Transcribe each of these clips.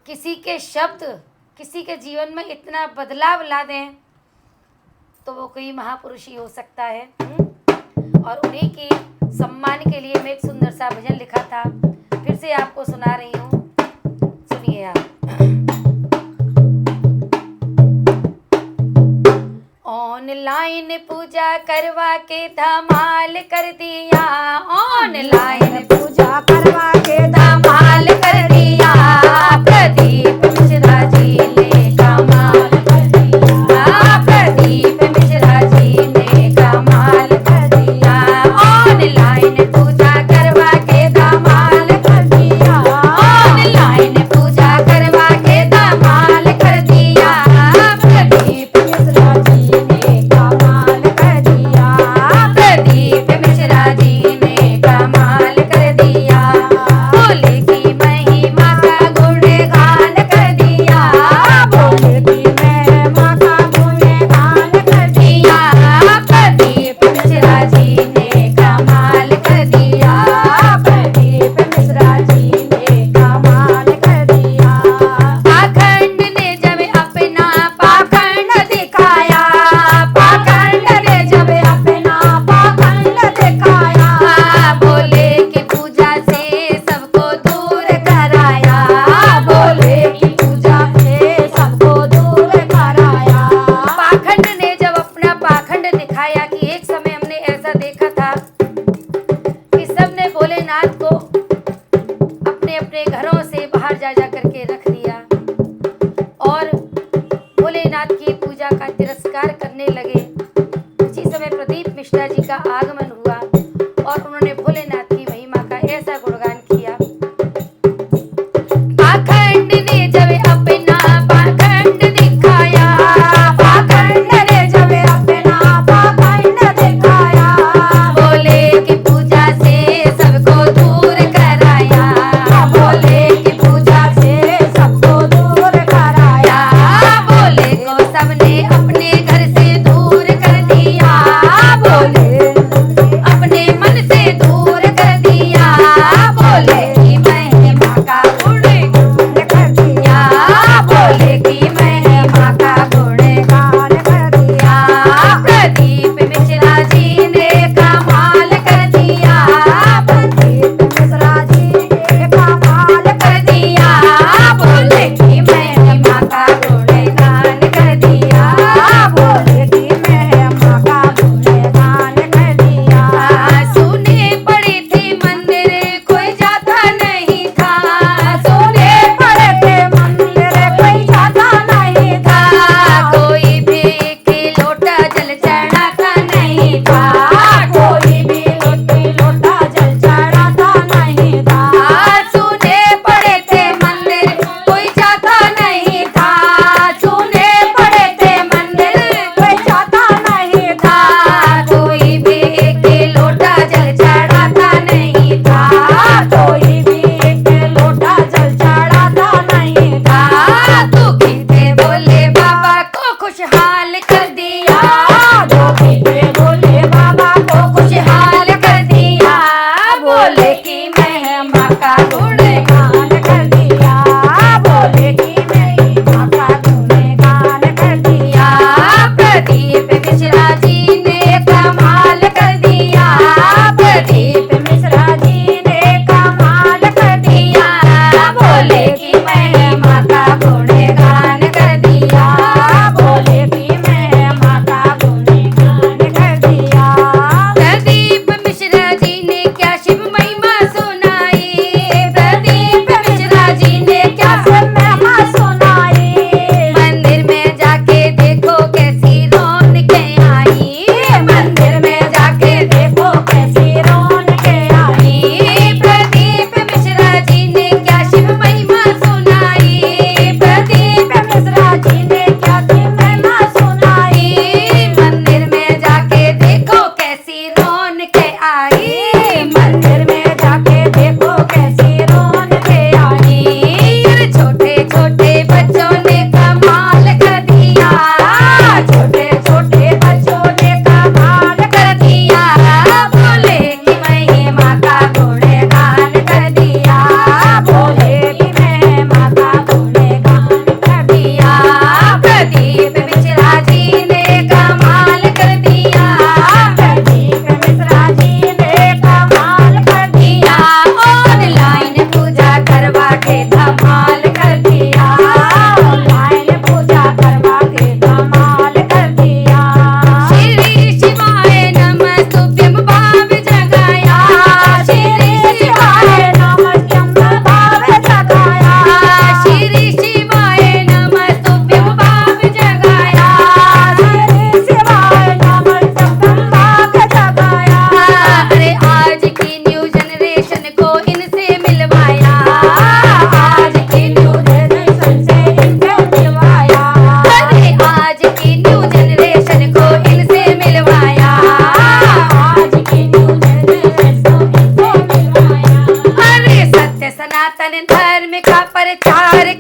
किसी के शब्द किसी के जीवन में इतना बदलाव ला दें तो वो कोई महापुरुष ही हो सकता है। और उन्हीं की सम्मान के लिए मैं एक सुंदर सा भजन लिखा था, फिर से आपको सुना रही हूँ, सुनिए आप। ऑनलाइन पूजा करवा के धमाल कर दिया, ऑनलाइन पूजा करवा के धमाल कर दिया, प्रदीप मिश्रा जी ने कमाल कर दिया, प्रदीप मिश्रा जी ने कमाल कर दिया, ऑनलाइन पूजा करवा के धमाल कर दिया, ऑनलाइन पूजा करवा के धमाल कर दिया, प्रदीप मिश्रा जी ने कमाल कर दिया, प्रदीप मिश्रा जी ने कमाल कर दिया, भोले की महिमा का गुणगान कर दिया, भोले की महिमा का गुणगान कर दिया, प्रदीप मिश्रा जी ने कमाल कर दिया, प्रदीप मिश्रा जी ने कमाल कर दिया। पाखंड ने जब अपना पाखंड दिखाया, पाखंड ने जब अपना पाखंड दिखाया, भोले की पूजा से सबको दूर कराया, भोले की पूजा से सबको दूर कराया। पाखंड ने जब अपना पाखंड दिखाया कि एक समय हमने ऐसा देखा था कि सबने भोलेनाथ को अपने अपने घरों से बाहर जा जा करके रख दिया और भोलेनाथ की पूजा का तिरस्कार करने लगे। उसी समय प्रदीप मिश्रा जी का आगमन हुआ और उन्होंने भोलेनाथ की महिमा का ऐसा गुणगान किया। पाखंड ने जब अपना पाखंड दिखाया, पाखंड ने जब अपना पाखंड दिखाया, भोले की पूजा से सबको दूर कराया, भोले की पूजा से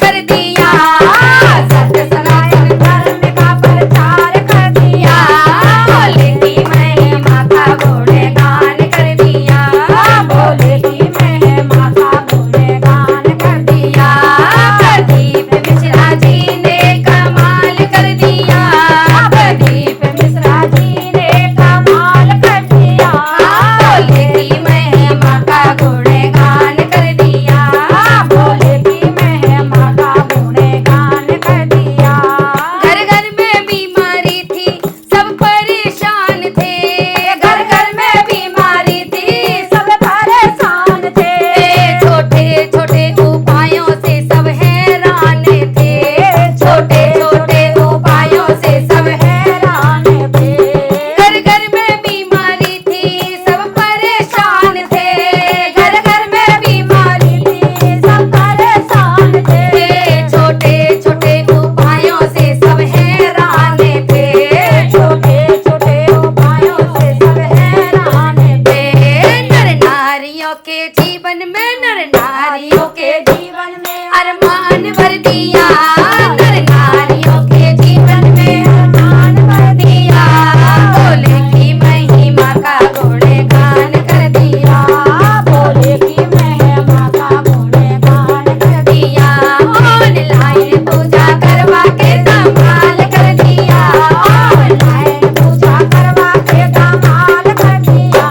कर दिया, सत्य सनातन धर्म का प्रचार कर दिया, भोले की महिमा का गुणगान कर दिया, भोले की महिमा का गुणगान कर दिया। प्रदीप मिश्रा जी ने कमाल कर दिया, प्रदीप मिश्रा जी ने कमाल कर दिया, भोले की महिमा का गुणगान कर दिया, भोले की महिमा का गुणगान कर दिया। घर घर में बीमारी थी, सब परेशान थे, घर घर में बीमारी थी, सब परेशान थे, छोटे छोटे उपायों से सब हैरान थे, छोटे छोटे उपायों से सब हैरान थे। घर घर में बीमारी थी, सब परेशान थे, घर घर में बीमारी थी, सब परेशान थे, छोटे छोटे उपायों से सब हैरान थे, छोटे छोटे उपायों से सब हैरान थे। नर नारियों के जीवन में, नर नारियों के जीवन में अरमान भर दिया, नर नारियों के जीवन में अरमान भर दिया, भोले की महिमा का गुणगान कर दिया, भोले की महिमा का गुणगान कर दिया। ऑनलाइन पूजा करवा के कमाल कर दिया, ऑनलाइन पूजा करवा के कमाल कर दिया,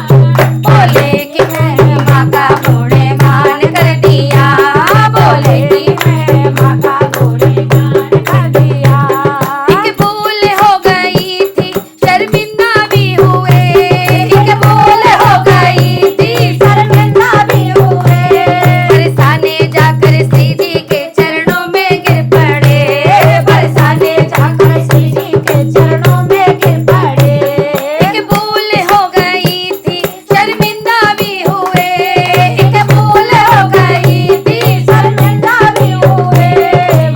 भोले की महिमा का गुणगान कर दिया, भोले की महिमा का गुणगान कर दिया। एक भूल हो गई थी, शर्मिंदा भी हुए, एक भूल हो गई थी, शर्मिंदा भी हुए, बरसाने जाकर श्री जी के चरणों में गिर पड़े, बरसाने जाकर श्री जी के चरणों में गिर पड़े। एक भूल हो गई थी, शर्मिंदा भी हुए, एक भूल हो गई थी, शर्मिंदा भी हुए,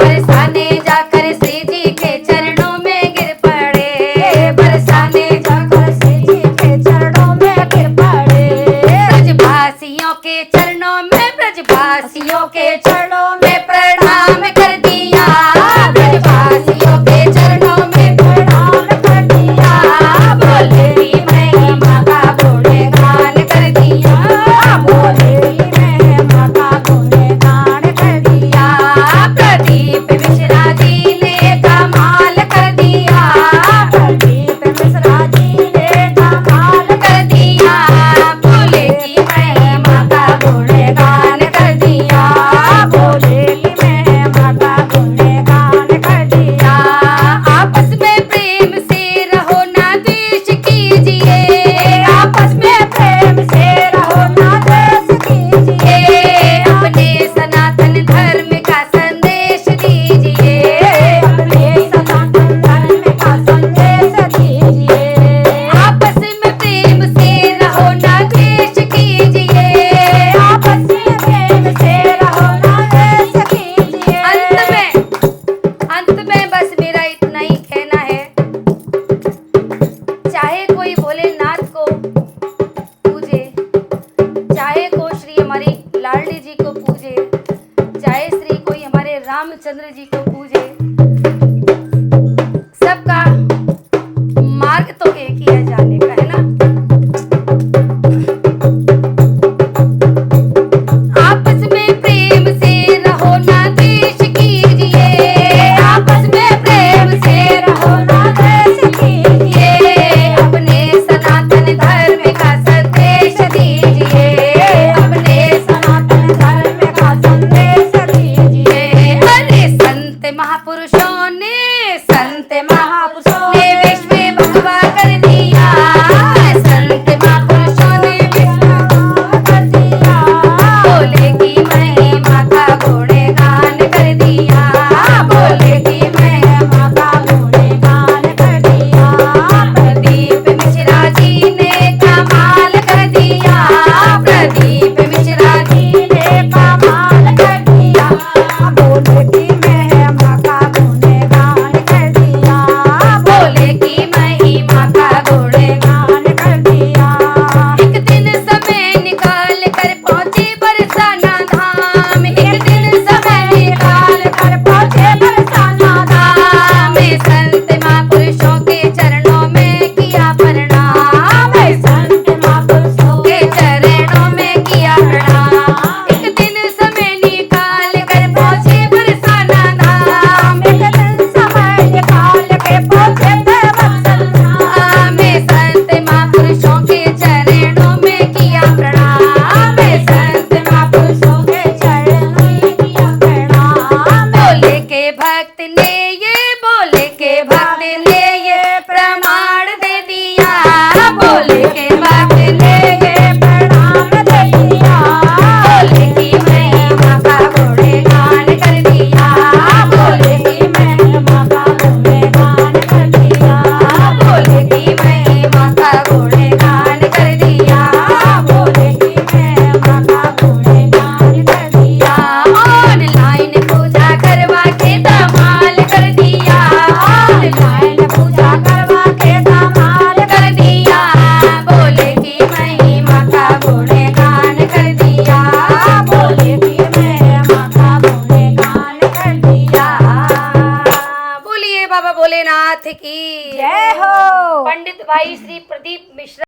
बरसाने जाकर श्री जी के चरणों में गिर पड़े, बरसाने जाकर श्री जी के चरणों में गिर पड़े। ब्रजवासियों के चरणों में, ब्रजवासियों के चरणों में प्रणाम कर दिया, ब्रजवासियों के चरणों में प्रणाम कर दिया, भोले की महिमा का गुणगान कर दिया, भोले की महिमा का गुणगान कर दिया। प्रदीप मिश्रा जी ने कमाल कर दिया, प्रदीप मिश्रा जी ने कमाल कर दिया, भोले की महिमा का गुणगान कर दिया, भोले की महिमा का गुणगान कर दिया। आपस में प्रेम से रहो ना द्वेष कीजिए, आपस में प्रेम से रहो ना द्वेष कीजिए, अपने सनातन धर्म का संदेश दीजिए, अपने सनातन धर्म का संदेश दीजिए। आपस में प्रेम से रहो ना द्वेष कीजिए, आपस में प्रेम से रहो ना द्वेष कीजिए। अंत में बस मेरा इतना ही कहना है, चाहे कोई भोलेनाथ को पूजे, चाहे कोई श्री हमारी लाडली जी को पूजे, चाहे श्री कोई हमारे रामचंद्र जी को पूजे, सबका मार्ग तो एक ही है जाने का, है ना। आपस में प्रेम से रहो ना द्वेष कीजिए, आपस में प्रेम से रहो ना द्वेष कीजिए, अपने सनातन धर्म का संदेश दीजिए, अपने सनातन धर्म का संदेश दीजिए। अरे संत महापुरुषों ने विश्व भगवा कर दिया, भोलेनाथ की जय हो। पंडित भाई श्री प्रदीप मिश्रा